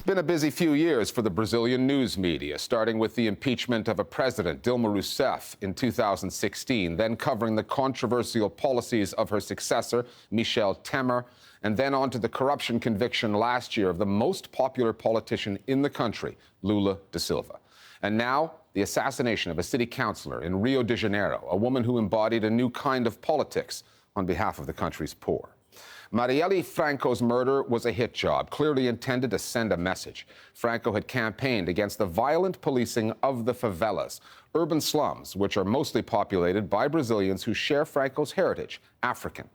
been a busy few years for the Brazilian news media, starting with the impeachment of a president, Dilma Rousseff, in 2016, then covering the controversial policies of her successor, Michel Temer, and then on to the corruption conviction last year of the most popular politician in the country, Lula da Silva. And now, the assassination of a city councillor in Rio de Janeiro, a woman who embodied a new kind of politics on behalf of the country's poor. Marielle Franco's murder was a hit job, clearly intended to send a message. Franco had campaigned against the violent policing of the favelas, urban slums, which are mostly populated by Brazilians who share Franco's heritage, African.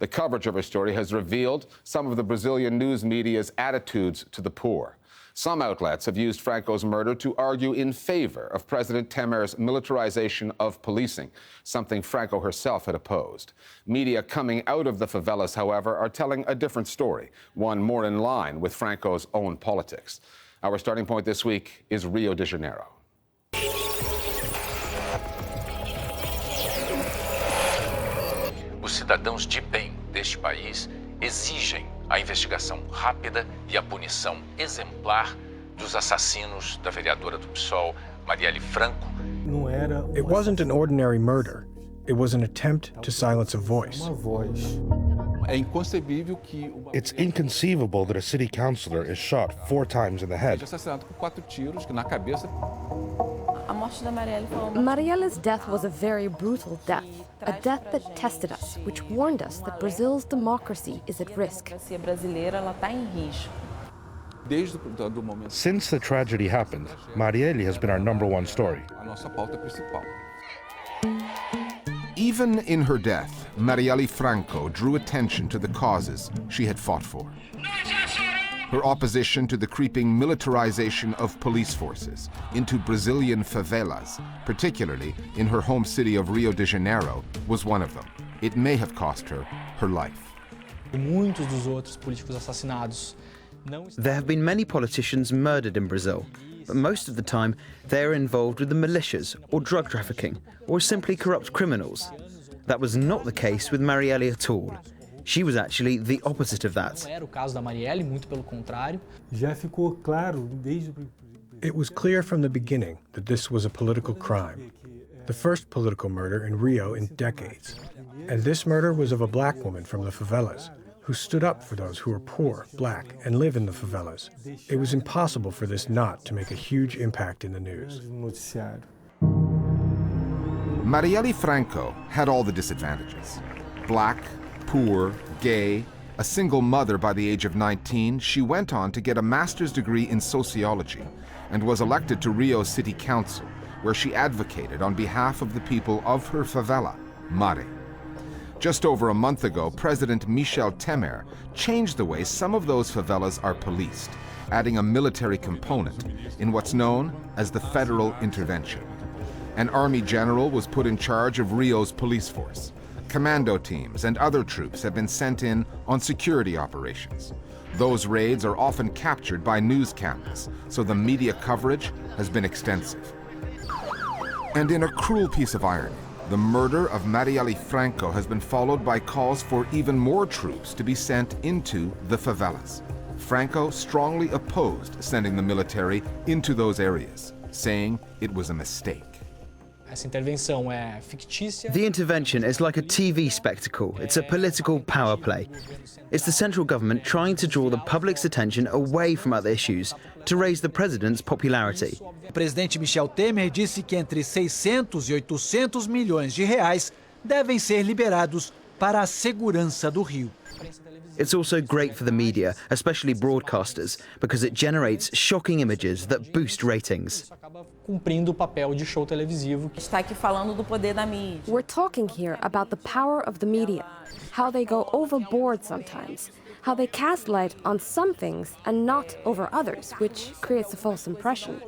The coverage of her story has revealed some of the Brazilian news media's attitudes to the poor. Some outlets have used Franco's murder to argue in favor of President Temer's militarization of policing, something Franco herself had opposed. Media coming out of the favelas, however, are telling a different story, one more in line with Franco's own politics. Our starting point this week is Rio de Janeiro. Os cidadãos de bem deste país exigem a investigação rápida e a punição exemplar dos assassinos da vereadora do PSOL, Marielle Franco. It wasn't an ordinary murder. It was an attempt to silence a voice. It's inconceivable that a city councillor is shot 4 times in the head. Marielle's death was a very brutal death, a death that tested us, which warned us that Brazil's democracy is at risk. Since the tragedy happened, Marielle has been our #1 story. Even in her death, Marielle Franco drew attention to the causes she had fought for. Her opposition to the creeping militarization of police forces into Brazilian favelas, particularly in her home city of Rio de Janeiro, was one of them. It may have cost her her life. There have been many politicians murdered in Brazil, but most of the time they're involved with the militias or drug trafficking or simply corrupt criminals. That was not the case with Marielle at all. She was actually the opposite of that. It was clear from the beginning that this was a political crime, the first political murder in Rio in decades. And this murder was of a black woman from the favelas, who stood up for those who are poor, black, and live in the favelas. It was impossible for this not to make a huge impact in the news. Marielle Franco had all the disadvantages. Black, poor, gay, a single mother by the age of 19, she went on to get a master's degree in sociology and was elected to Rio City Council, where she advocated on behalf of the people of her favela, MARE. Just over a month ago, President Michel Temer changed the way some of those favelas are policed, adding a military component in what's known as the federal intervention. An army general was put in charge of Rio's police force. Commando teams and other troops have been sent in on security operations. Those raids are often captured by news cameras, so the media coverage has been extensive. And in a cruel piece of irony, the murder of Marielle Franco has been followed by calls for even more troops to be sent into the favelas. Franco strongly opposed sending the military into those areas, saying it was a mistake. The intervention is like a TV spectacle. It's a political power play. It's the central government trying to draw the public's attention away from other issues to raise the president's popularity. President Michel Temer disse que entre 600 e 800 milhões de reais devem ser liberados para a segurança do Rio. It's also great for the media, especially broadcasters, because it generates shocking images that boost ratings. We're talking here about the power of the media, how they go overboard sometimes, how they cast light on some things and not over others, which creates a false impression.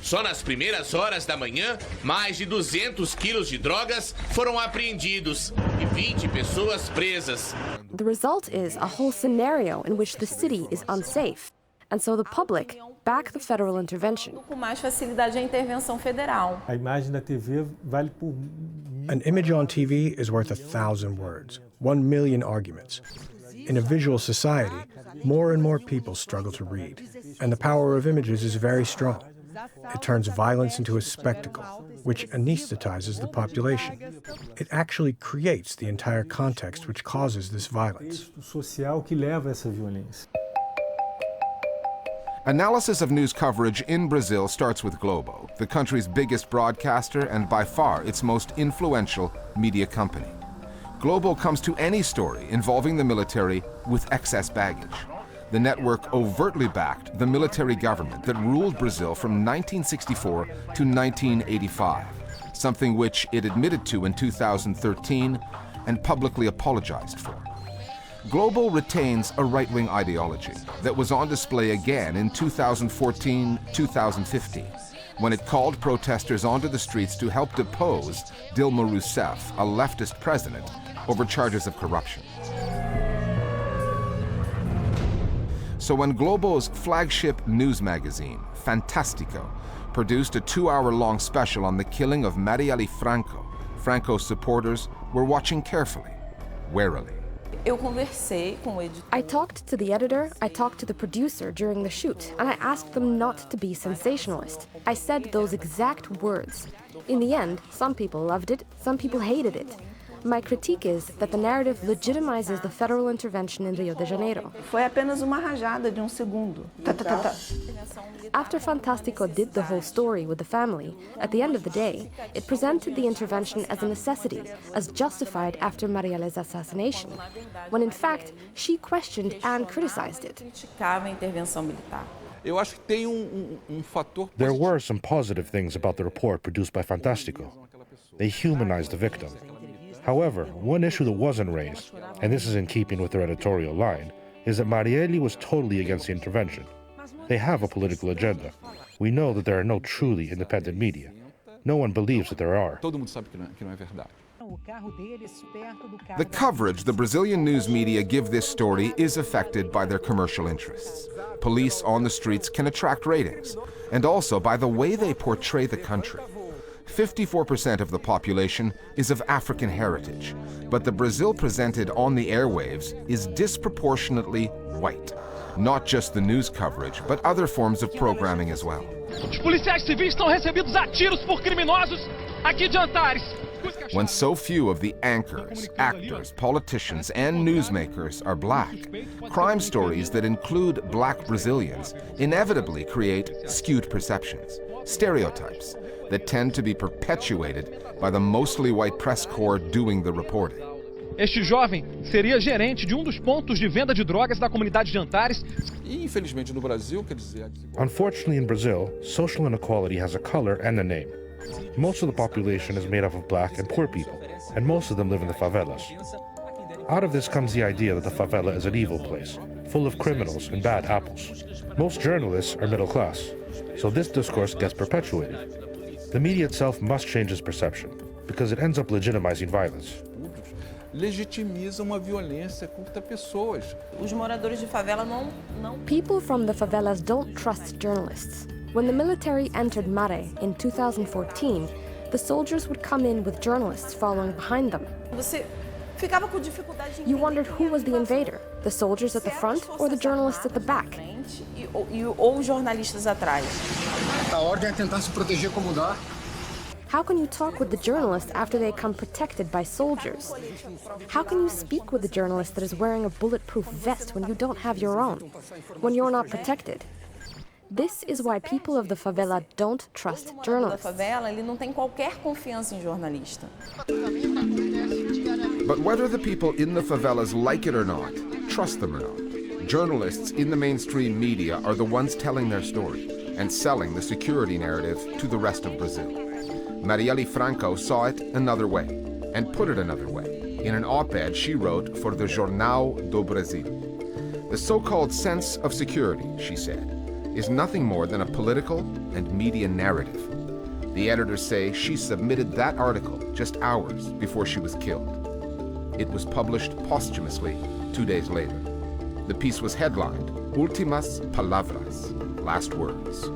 Só nas primeiras horas da manhã, mais de 200 quilos de drogas foram apreendidos e 20 pessoas presas. The result is a whole scenario in which the city is unsafe, and so the public back the federal intervention. An image on TV is worth 1,000 words, 1 million arguments. In a visual society, more and more people struggle to read, and the power of images is very strong. It turns violence into a spectacle, which anesthetizes the population. It actually creates the entire context which causes this violence. Analysis of news coverage in Brazil starts with Globo, the country's biggest broadcaster and by far its most influential media company. Globo comes to any story involving the military with excess baggage. The network overtly backed the military government that ruled Brazil from 1964 to 1985, something which it admitted to in 2013 and publicly apologized for. Globo retains a right-wing ideology that was on display again in 2014-2015, when it called protesters onto the streets to help depose Dilma Rousseff, a leftist president, over charges of corruption. So when Globo's flagship news magazine, Fantástico, produced a 2-hour-long special on the killing of Marielle Franco, Franco's supporters were watching carefully, warily. I talked to the editor, I talked to the producer during the shoot, and I asked them not to be sensationalist. I said those exact words. In the end, some people loved it, some people hated it. My critique is that the narrative legitimizes the federal intervention in Rio de Janeiro. After Fantástico did the whole story with the family, at the end of the day, it presented the intervention as a necessity, as justified after Marielle's assassination, when in fact, she questioned and criticized it. There were some positive things about the report produced by Fantástico. They humanized the victim. However, one issue that wasn't raised, and this is in keeping with their editorial line, is that Marielle was totally against the intervention. They have a political agenda. We know that there are no truly independent media. No one believes that there are. The coverage the Brazilian news media give this story is affected by their commercial interests. Police on the streets can attract ratings, and also by the way they portray the country. 54% of the population is of African heritage, but the Brazil presented on the airwaves is disproportionately white. Not just the news coverage, but other forms of programming as well. Os policiais civis estão recebidos a tiros por criminosos aqui de Antares. When so few of the anchors, actors, politicians, and newsmakers are black, crime stories that include black Brazilians inevitably create skewed perceptions, stereotypes, that tend to be perpetuated by the mostly white press corps doing the reporting. Este jovem seria gerente de dos pontos de venda de drogas da comunidade de Antares. Unfortunately, in Brazil, social inequality has a color and a name. Most of the population is made up of black and poor people, and most of them live in the favelas. Out of this comes the idea that the favela is an evil place, full of criminals and bad apples. Most journalists are middle class, so this discourse gets perpetuated. The media itself must change its perception, because it ends up legitimizing violence. People from the favelas don't trust journalists. When the military entered MARE in 2014, the soldiers would come in with journalists following behind them. You wondered who was the invader, the soldiers at the front or the journalists at the back. How can you talk with the journalist after they come protected by soldiers? How can you speak with the journalist that is wearing a bulletproof vest when you don't have your own, when you're not protected? This is why people of the favela don't trust journalists. But whether the people in the favelas like it or not, trust them or not, journalists in the mainstream media are the ones telling their story and selling the security narrative to the rest of Brazil. Marielle Franco saw it another way, and put it another way, in an op-ed she wrote for the Jornal do Brasil. The so-called sense of security, she said, is nothing more than a political and media narrative. The editors say she submitted that article just hours before she was killed. It was published posthumously 2 days later. The piece was headlined, Últimas Palavras, Last Words.